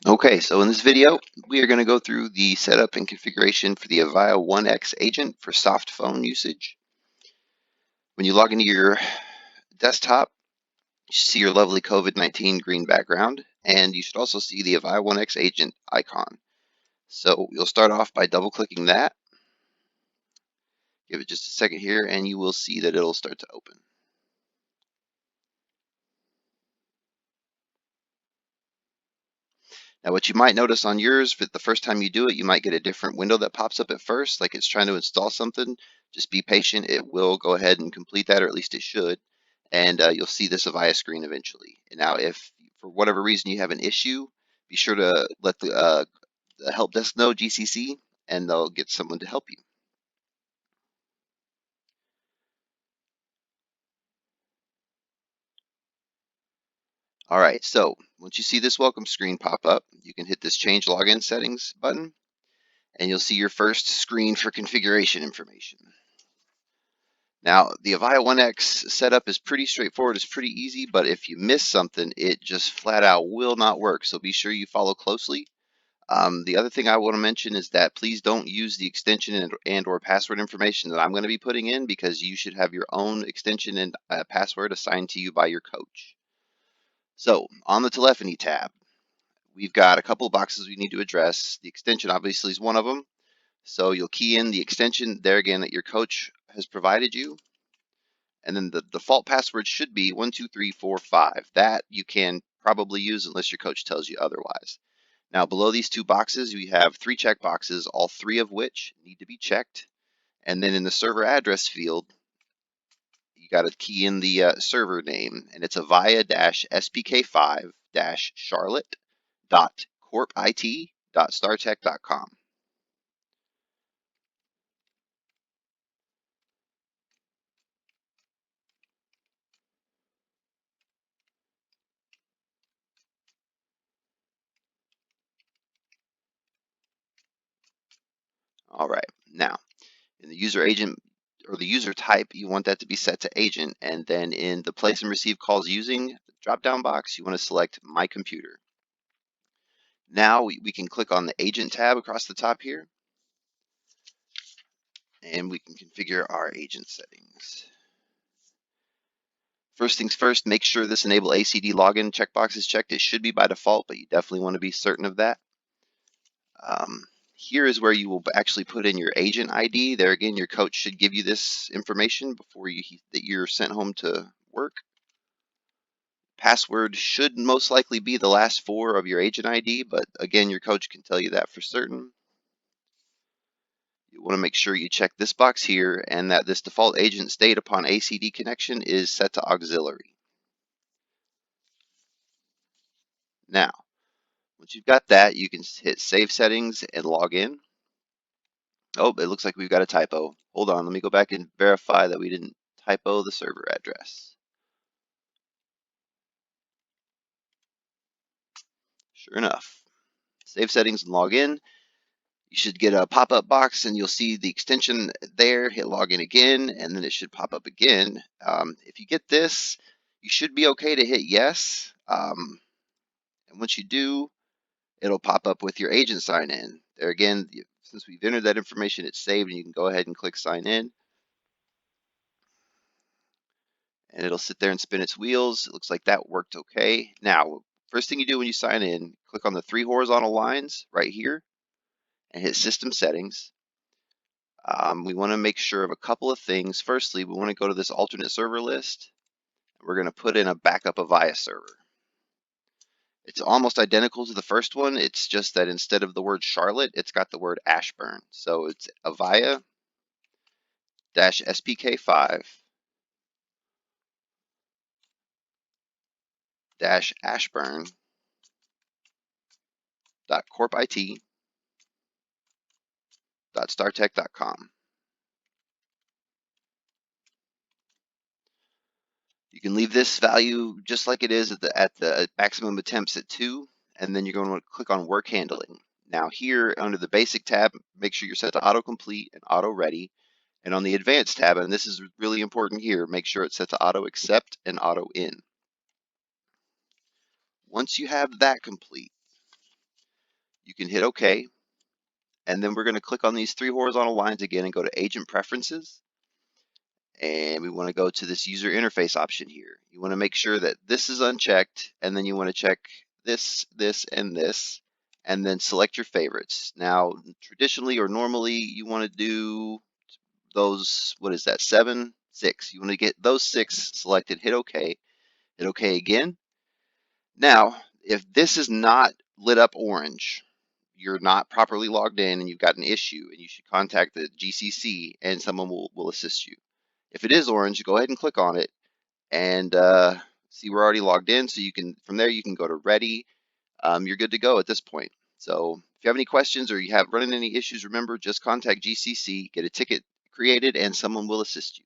Okay, so in this video, we are going to go through the setup and configuration for the Avaya 1X agent for soft phone usage. When you log into your desktop, you should see your lovely COVID-19 green background, and you should also see the Avaya 1X agent icon. So you'll start off by double-clicking that. Give it just a second here, and you will see that it'll start to open. Now, what you might notice on yours, for the first time you do it, you might get a different window that pops up at first, like it's trying to install something. Just be patient. It will go ahead and complete that, or at least it should. And you'll see this Avaya screen eventually. And now, if for whatever reason you have an issue, be sure to let the help desk know, GCC, and they'll get someone to help you. All right, so once you see this welcome screen pop up, you can hit this Change Login Settings button, and you'll see your first screen for configuration information. Now, the Avaya 1X setup is pretty straightforward. It's pretty easy, but if you miss something, it just flat out will not work. So be sure you follow closely. The other thing I want to mention is that please don't use the extension and or password information that I'm going to be putting in, because you should have your own extension and password assigned to you by your coach. So on the Telephony tab, we've got a couple of boxes we need to address. The extension obviously is one of them. So you'll key in the extension there again that your coach has provided you. And then the default password should be 12345. That you can probably use unless your coach tells you otherwise. Now, below these two boxes, we have three check boxes, all three of which need to be checked. And then in the server address field, you got to key in the server name, and it's avaya-spk5-charlotte.corpit.startech.com. All right, now in the user agent or the user type, you want that to be set to agent, and then in the place and receive calls using drop down box, you want to select my computer. Now we can click on the agent tab across the top here, and we can configure our agent settings. First things first, make sure this enable ACD login checkbox is checked. It should be by default, but you definitely want to be certain of that. Here is where you will actually put in your agent ID. There again, your coach should give you this information before that you're sent home to work. Password should most likely be the last four of your agent ID, but again, your coach can tell you that for certain. You want to make sure you check this box here and that this default agent state upon ACD connection is set to auxiliary. Now, once you've got that, you can hit Save Settings and log in. Oh, it looks like we've got a typo. Hold on, let me go back and verify that we didn't typo the server address. Sure enough. Save Settings and log in. You should get a pop-up box, and you'll see the extension there. Hit login again, and then it should pop up again. If you get this, you should be okay to hit yes. And once you do, it'll pop up with your agent sign in. There again, since we've entered that information, it's saved, and you can go ahead and click sign in. And it'll sit there and spin its wheels. It looks like that worked okay. Now, first thing you do when you sign in, click on the three horizontal lines right here and hit System Settings. We want to make sure of a couple of things. Firstly, we want to go to this alternate server list. We're going to put in a backup Avaya server. It's almost identical to the first one. It's just that instead of the word Charlotte, it's got the word Ashburn. So it's Avaya-Ashburn.corpit.startech.com. You can leave this value just like it is at the maximum attempts at 2, and then you're going to want to click on Work Handling. Now here under the Basic tab, make sure you're set to Autocomplete and Auto Ready. And on the Advanced tab, and this is really important here, make sure it's set to Auto Accept and Auto In. Once you have that complete, You can hit OK, and then we're going to click on these 3 horizontal lines again and go to Agent Preferences. And we want to go to this user interface option here. You want to make sure that this is unchecked, and then you want to check this, and this, and then select your favorites. Now, traditionally or normally, you want to do those, what is that, 7, 6. You want to get those 6 selected, hit OK, hit OK again. Now, if this is not lit up orange, you're not properly logged in and you've got an issue, and you should contact the GCC and someone will assist you. If it is orange, go ahead and click on it and see we're already logged in. So you can, from there, you can go to ready. You're good to go at this point. So if you have any questions or you have running any issues, remember, just contact GCC, get a ticket created, and someone will assist you.